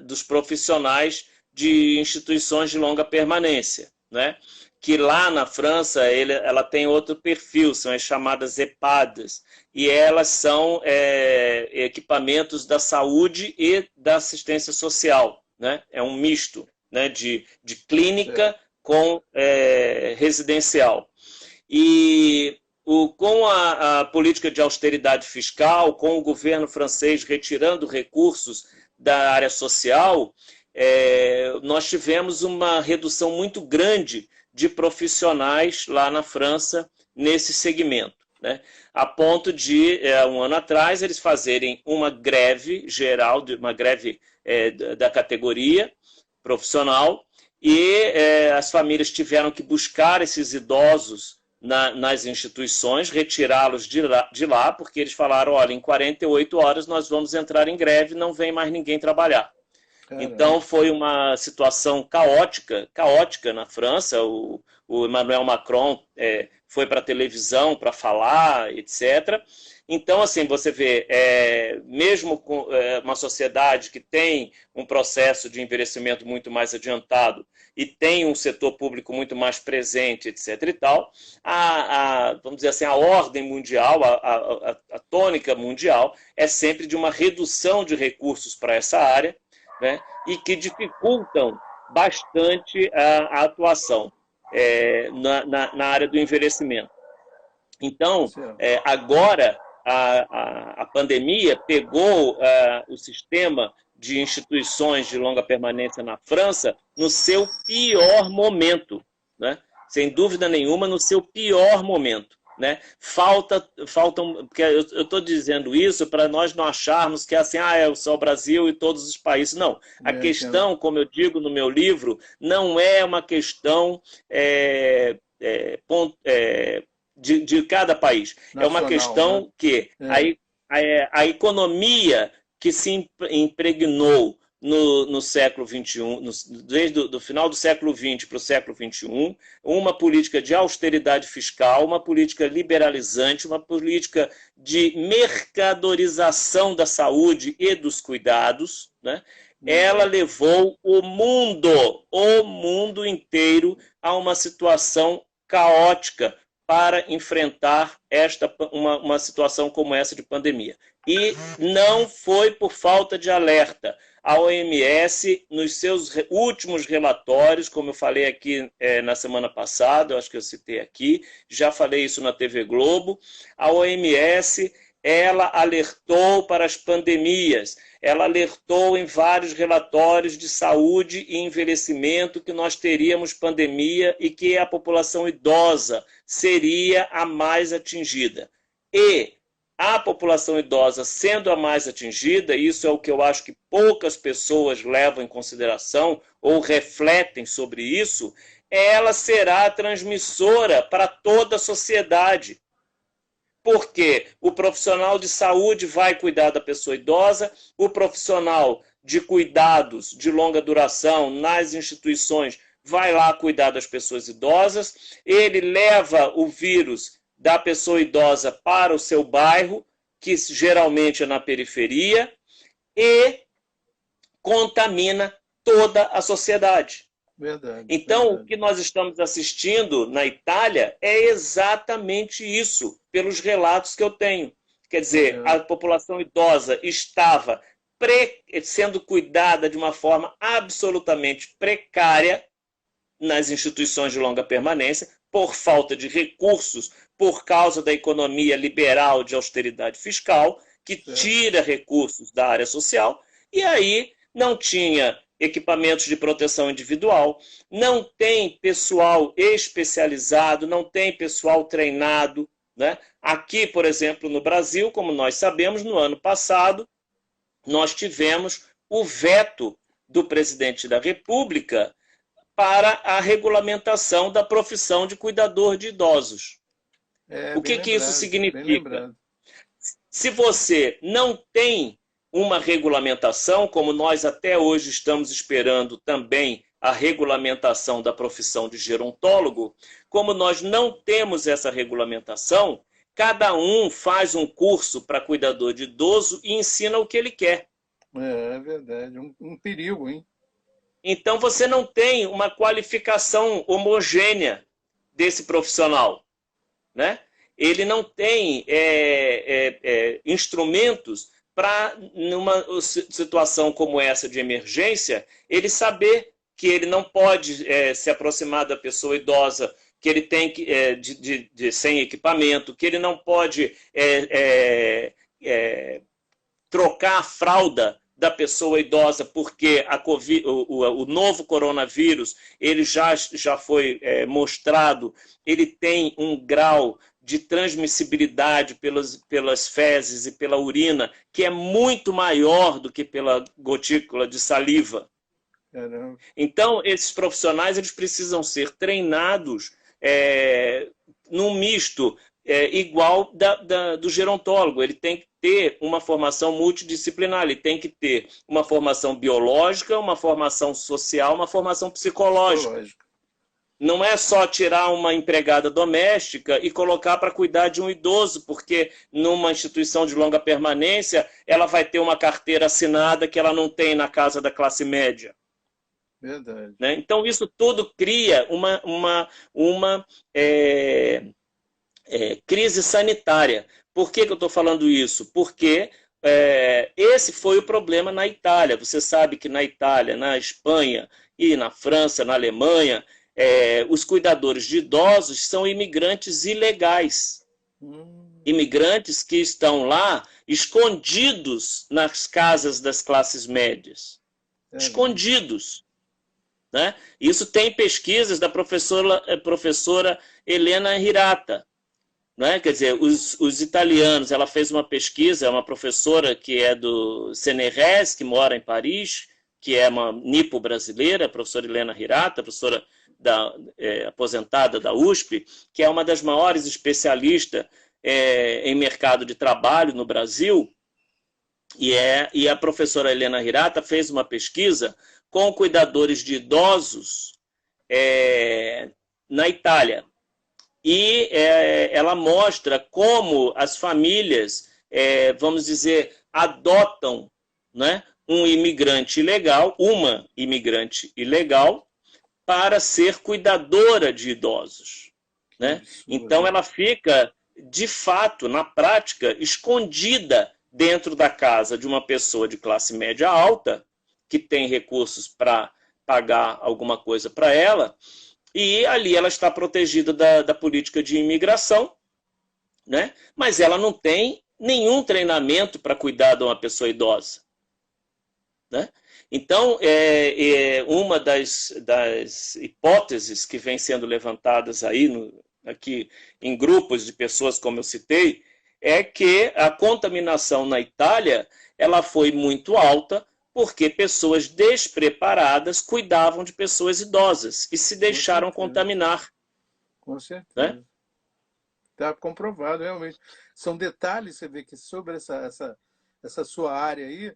[SPEAKER 2] dos profissionais de instituições de longa permanência, né? Que lá na França ela tem outro perfil, são as chamadas EPADs, e elas são equipamentos da saúde e da assistência social, né? É um misto, né, de clínica com residencial. E com a política de austeridade fiscal, com o governo francês retirando recursos da área social, nós tivemos uma redução muito grande de profissionais lá na França nesse segmento, né? A ponto de, um ano atrás, eles fazerem uma greve geral, uma greve da categoria profissional, e as famílias tiveram que buscar esses idosos nas instituições, retirá-los de lá, porque eles falaram, olha, em 48 horas nós vamos entrar em greve, não vem mais ninguém trabalhar. Caramba. Então foi uma situação caótica na França. O Emmanuel Macron foi para a televisão para falar, etc. Então, assim, você vê, mesmo com uma sociedade que tem um processo de envelhecimento muito mais adiantado e tem um setor público muito mais presente, etc. e tal, vamos dizer assim, a ordem mundial, a tônica mundial é sempre de uma redução de recursos para essa área, né, e que dificultam bastante a atuação na área do envelhecimento. Então, agora a pandemia pegou o sistema de instituições de longa permanência na França no seu pior momento, né? Sem dúvida nenhuma, no seu pior momento. Né? Faltam, porque eu estou dizendo isso para nós não acharmos que é assim, é só o Brasil e todos os países. Não, a questão, como eu digo no meu livro, não é uma questão de cada país. Nacional, é uma questão, né? Que a economia que se impregnou no século XXI, desde o final do século XX para o século XXI, uma política de austeridade fiscal, uma política liberalizante, uma política de mercadorização da saúde e dos cuidados, né? Ela levou o mundo inteiro a uma situação caótica para enfrentar uma situação como essa de pandemia. E não foi por falta de alerta. A OMS, nos seus últimos relatórios, como eu falei aqui na semana passada, eu acho que eu citei aqui, já falei isso na TV Globo, a OMS, ela alertou para as pandemias, ela alertou em vários relatórios de saúde e envelhecimento que nós teríamos pandemia e que a população idosa seria a mais atingida. E a população idosa sendo a mais atingida, isso é o que eu acho que poucas pessoas levam em consideração ou refletem sobre isso, ela será a transmissora para toda a sociedade. Porque o profissional de saúde vai cuidar da pessoa idosa, o profissional de cuidados de longa duração nas instituições vai lá cuidar das pessoas idosas, ele leva o vírus da pessoa idosa para o seu bairro, que geralmente é na periferia, e contamina toda a sociedade.
[SPEAKER 1] Verdade.
[SPEAKER 2] Então,
[SPEAKER 1] verdade.
[SPEAKER 2] O que nós estamos assistindo na Itália é exatamente isso, pelos relatos que eu tenho. Quer dizer, a população idosa estava sendo cuidada de uma forma absolutamente precária nas instituições de longa permanência, por falta de recursos, por causa da economia liberal de austeridade fiscal, que tira recursos da área social, e aí não tinha equipamentos de proteção individual, não tem pessoal especializado, não tem pessoal treinado, né? Aqui, por exemplo, no Brasil, como nós sabemos, no ano passado, nós tivemos o veto do presidente da República para a regulamentação da profissão de cuidador de idosos. O que isso significa? Se você não tem uma regulamentação, como nós até hoje estamos esperando também a regulamentação da profissão de gerontólogo, como nós não temos essa regulamentação, cada um faz um curso para cuidador de idoso e ensina o que ele quer.
[SPEAKER 1] É verdade. Um perigo, hein?
[SPEAKER 2] Então, você não tem uma qualificação homogênea desse profissional, né? Ele não tem instrumentos para, numa situação como essa de emergência, ele saber que ele não pode se aproximar da pessoa idosa, que ele tem que, sem equipamento, que ele não pode trocar a fralda da pessoa idosa, porque o novo coronavírus ele já foi mostrado, ele tem um grau de transmissibilidade pelas fezes e pela urina, que é muito maior do que pela gotícula de saliva.
[SPEAKER 1] Caramba.
[SPEAKER 2] Então, esses profissionais eles precisam ser treinados num misto igual do gerontólogo. Ele tem que ter uma formação multidisciplinar, ele tem que ter uma formação biológica, uma formação social, uma formação psicológica. Não é só tirar uma empregada doméstica e colocar para cuidar de um idoso, porque numa instituição de longa permanência ela vai ter uma carteira assinada que ela não tem na casa da classe média.
[SPEAKER 1] Verdade.
[SPEAKER 2] Né? Então, isso tudo cria uma crise sanitária. Por que eu estou falando isso? Porque esse foi o problema na Itália. Você sabe que na Itália, na Espanha e na França, na Alemanha, os cuidadores de idosos são imigrantes ilegais. Imigrantes que estão lá escondidos nas casas das classes médias. Escondidos. Né? Isso tem pesquisas da professora Helena Hirata. Né? Quer dizer, os italianos, ela fez uma pesquisa, é uma professora que é do CNRS, que mora em Paris, que é uma nipo brasileira, a professora Helena Hirata, professora aposentada da USP, que é uma das maiores especialistas em mercado de trabalho no Brasil, e a professora Helena Hirata fez uma pesquisa com cuidadores de idosos na Itália. E ela mostra como as famílias, vamos dizer, adotam, né, um imigrante ilegal, uma imigrante ilegal, para ser cuidadora de idosos. Né? Então, ela fica, de fato, na prática, escondida dentro da casa de uma pessoa de classe média alta, que tem recursos para pagar alguma coisa para ela, e ali ela está protegida da política de imigração, né? Mas ela não tem nenhum treinamento para cuidar de uma pessoa idosa. Né? Então, uma das hipóteses que vem sendo levantadas aí, aqui em grupos de pessoas, como eu citei, é que a contaminação na Itália ela foi muito alta, porque pessoas despreparadas cuidavam de pessoas idosas e se deixaram contaminar.
[SPEAKER 1] Com certeza.
[SPEAKER 2] Né?
[SPEAKER 1] Está comprovado, realmente. São detalhes, você vê que sobre essa sua área aí,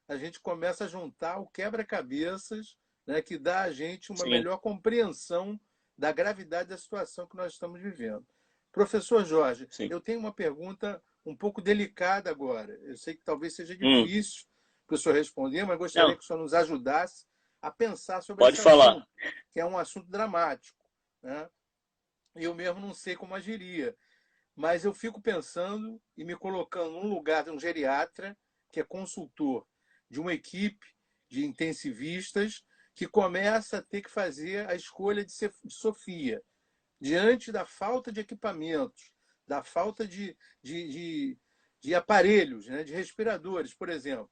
[SPEAKER 1] a gente começa a juntar o quebra-cabeças, né, que dá a gente uma melhor compreensão da gravidade da situação que nós estamos vivendo. Professor Jorge, eu tenho uma pergunta um pouco delicada agora. Eu sei que talvez seja difícil para o senhor responder, mas gostaria que o senhor nos ajudasse a pensar sobre esse assunto, que é um assunto dramático. Né? Eu mesmo não sei como agiria, mas eu fico pensando e me colocando num lugar de um geriatra, que é consultor de uma equipe de intensivistas, que começa a ter que fazer a escolha de Sofia, diante da falta de equipamentos, da falta de aparelhos, né, de respiradores, por exemplo.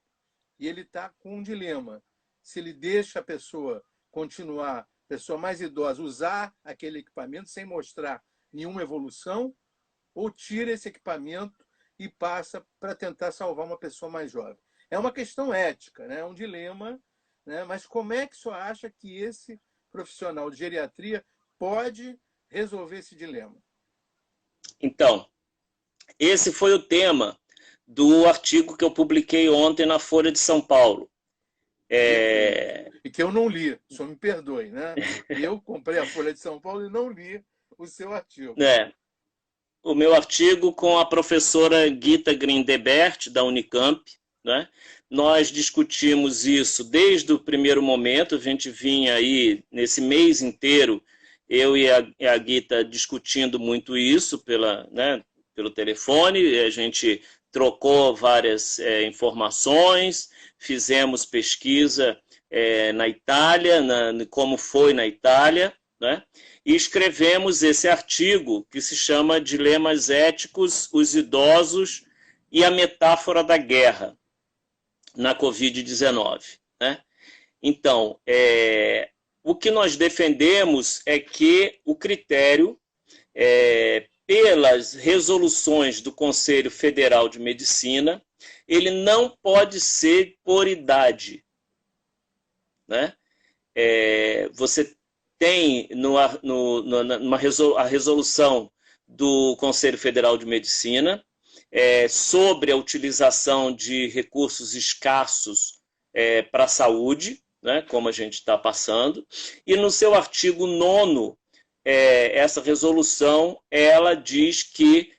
[SPEAKER 1] E ele está com um dilema. Se ele deixa a pessoa continuar, a pessoa mais idosa, usar aquele equipamento sem mostrar nenhuma evolução, ou tira esse equipamento e passa para tentar salvar uma pessoa mais jovem. É uma questão ética, né? É um dilema, né? Mas como é que o senhor acha que esse profissional de geriatria pode resolver esse dilema?
[SPEAKER 2] Então, esse foi o tema do artigo que eu publiquei ontem na Folha de São Paulo.
[SPEAKER 1] E que eu não li, o senhor me perdoe, né? Eu comprei a Folha de São Paulo e não li o seu artigo.
[SPEAKER 2] O meu artigo com a professora Gita Grindebert, da Unicamp, né? Nós discutimos isso desde o primeiro momento, a gente vinha aí, nesse mês inteiro, eu e a Guita discutindo muito isso pelo telefone, a gente trocou várias informações, fizemos pesquisa na Itália, como foi na Itália, né? E escrevemos esse artigo que se chama Dilemas Éticos, os Idosos e a Metáfora da Guerra na Covid-19, né? Então, o que nós defendemos é que o critério, pelas resoluções do Conselho Federal de Medicina, ele não pode ser por idade, né? Você tem a resolução do Conselho Federal de Medicina sobre a utilização de recursos escassos para a saúde, né, como a gente está passando, e no seu artigo 9º, essa resolução ela diz que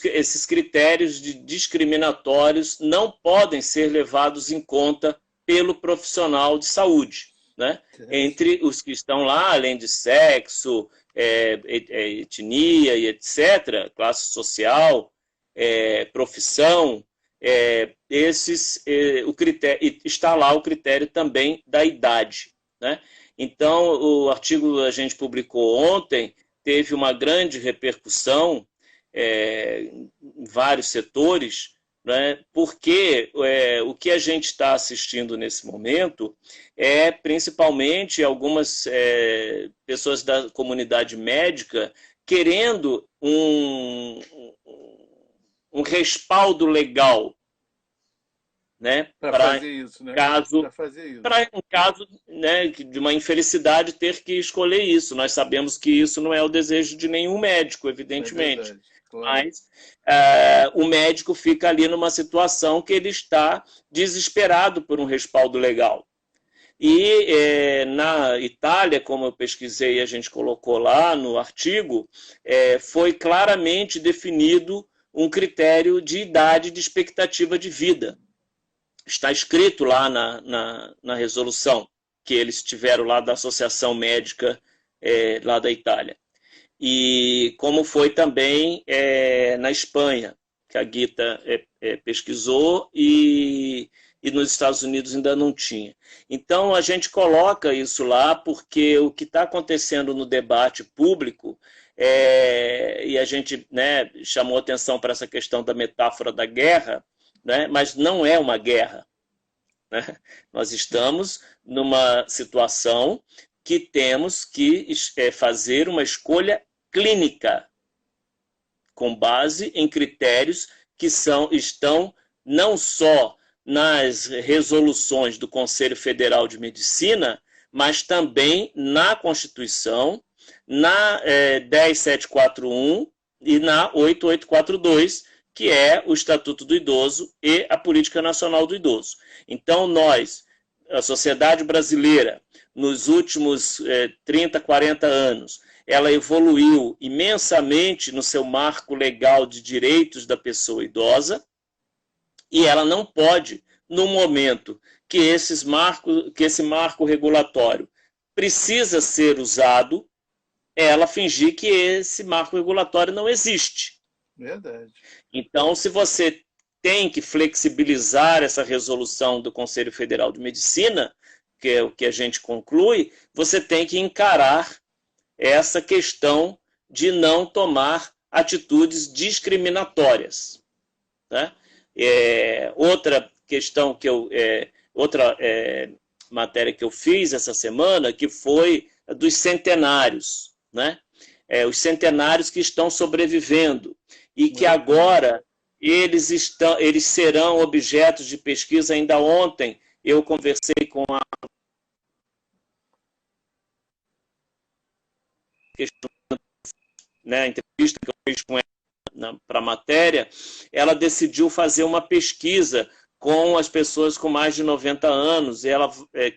[SPEAKER 2] esses critérios discriminatórios não podem ser levados em conta pelo profissional de saúde, né? Entre os que estão lá, além de sexo, etnia e etc., classe social, profissão, o critério, está lá o critério também da idade, né? Então, o artigo a gente publicou ontem, teve uma grande repercussão em vários setores, né? Porque o que a gente está assistindo nesse momento é principalmente algumas pessoas da comunidade médica querendo um respaldo legal, né,
[SPEAKER 1] para fazer isso, né?
[SPEAKER 2] Para um caso, né, de uma infelicidade ter que escolher isso. Nós sabemos que isso não é o desejo de nenhum médico, evidentemente.
[SPEAKER 1] Claro.
[SPEAKER 2] Mas o médico fica ali numa situação que ele está desesperado por um respaldo legal. E na Itália, como eu pesquisei e a gente colocou lá no artigo, foi claramente definido um critério de idade de expectativa de vida. Está escrito lá na resolução que eles tiveram lá da Associação Médica lá da Itália. E como foi também na Espanha, que a Guita pesquisou e nos Estados Unidos ainda não tinha. Então, a gente coloca isso lá porque o que está acontecendo no debate público, e a gente, né, chamou atenção para essa questão da metáfora da guerra, né, mas não é uma guerra, né? Nós estamos numa situação que temos que fazer uma escolha clínica com base em critérios que estão não só nas resoluções do Conselho Federal de Medicina, mas também na Constituição, na 10741 e na 8842, que é o Estatuto do Idoso e a Política Nacional do Idoso. Então, nós, a sociedade brasileira, nos últimos 30, 40 anos, ela evoluiu imensamente no seu marco legal de direitos da pessoa idosa, e ela não pode, no momento que esse marco regulatório precisa ser usado, ela fingir que esse marco regulatório não existe.
[SPEAKER 1] Verdade.
[SPEAKER 2] Então, se você tem que flexibilizar essa resolução do Conselho Federal de Medicina, que é o que a gente conclui, você tem que encarar essa questão de não tomar atitudes discriminatórias, né? Outra questão outra matéria que eu fiz essa semana, que foi dos centenários, né? Os centenários que estão sobrevivendo e que agora eles serão objetos de pesquisa. Ainda ontem eu conversei com a a entrevista que eu fiz com ela para a matéria, ela decidiu fazer uma pesquisa com as pessoas com mais de 90 anos,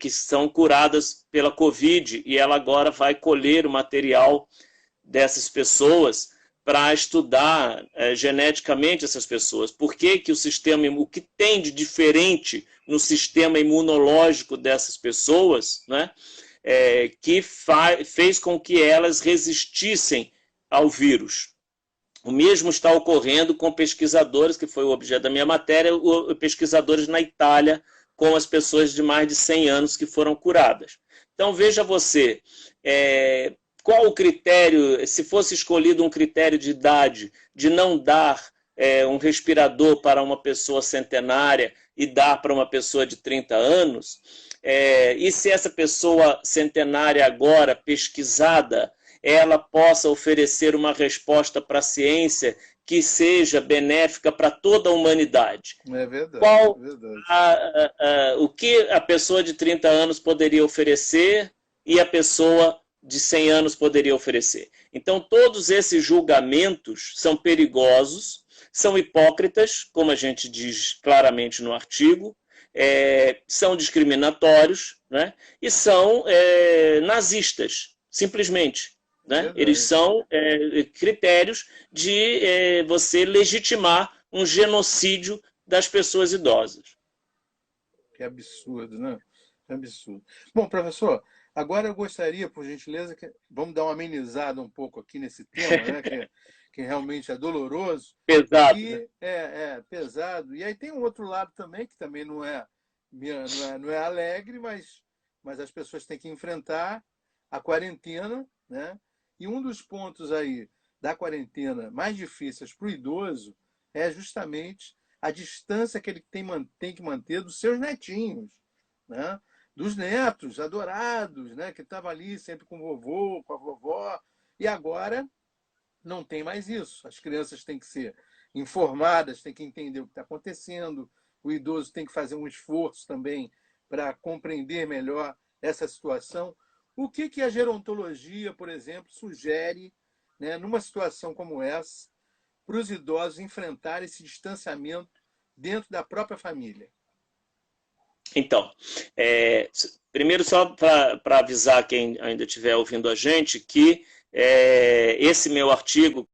[SPEAKER 2] que são curadas pela Covid, e ela agora vai colher o material dessas pessoas para estudar geneticamente essas pessoas. Por que que o que tem de diferente no sistema imunológico dessas pessoas, né, que fez com que elas resistissem ao vírus. O mesmo está ocorrendo com pesquisadores, que foi o objeto da minha matéria, pesquisadores na Itália, com as pessoas de mais de 100 anos que foram curadas. Então, veja você, qual o critério, se fosse escolhido um critério de idade, de não dar um respirador para uma pessoa centenária e dar para uma pessoa de 30 anos, e se essa pessoa centenária agora, pesquisada, ela possa oferecer uma resposta para a ciência que seja benéfica para toda a humanidade.
[SPEAKER 1] É verdade.
[SPEAKER 2] Qual
[SPEAKER 1] é verdade.
[SPEAKER 2] O que a pessoa de 30 anos poderia oferecer e a pessoa de 100 anos poderia oferecer? Então, todos esses julgamentos são perigosos, são hipócritas, como a gente diz claramente no artigo, são discriminatórios, né? E são nazistas, simplesmente. Né? Eles são critérios de você legitimar um genocídio das pessoas idosas.
[SPEAKER 1] Que absurdo, né? Que absurdo. Bom, professor, agora eu gostaria, por gentileza, vamos dar uma amenizada um pouco aqui nesse tema, né? que realmente é doloroso.
[SPEAKER 2] Pesado.
[SPEAKER 1] E, pesado. E aí tem um outro lado também, que também não é alegre, mas as pessoas têm que enfrentar a quarentena, né? E um dos pontos aí da quarentena mais difíceis para o idoso é justamente a distância que ele tem que manter dos seus netinhos, né? Dos netos adorados, né? Que estavam ali sempre com o vovô, com a vovó, e agora não tem mais isso. As crianças têm que ser informadas, têm que entender o que está acontecendo, o idoso tem que fazer um esforço também para compreender melhor essa situação. O que a gerontologia, por exemplo, sugere, né, numa situação como essa, para os idosos enfrentarem esse distanciamento dentro da própria família?
[SPEAKER 2] Então, primeiro só para avisar quem ainda estiver ouvindo a gente que esse meu artigo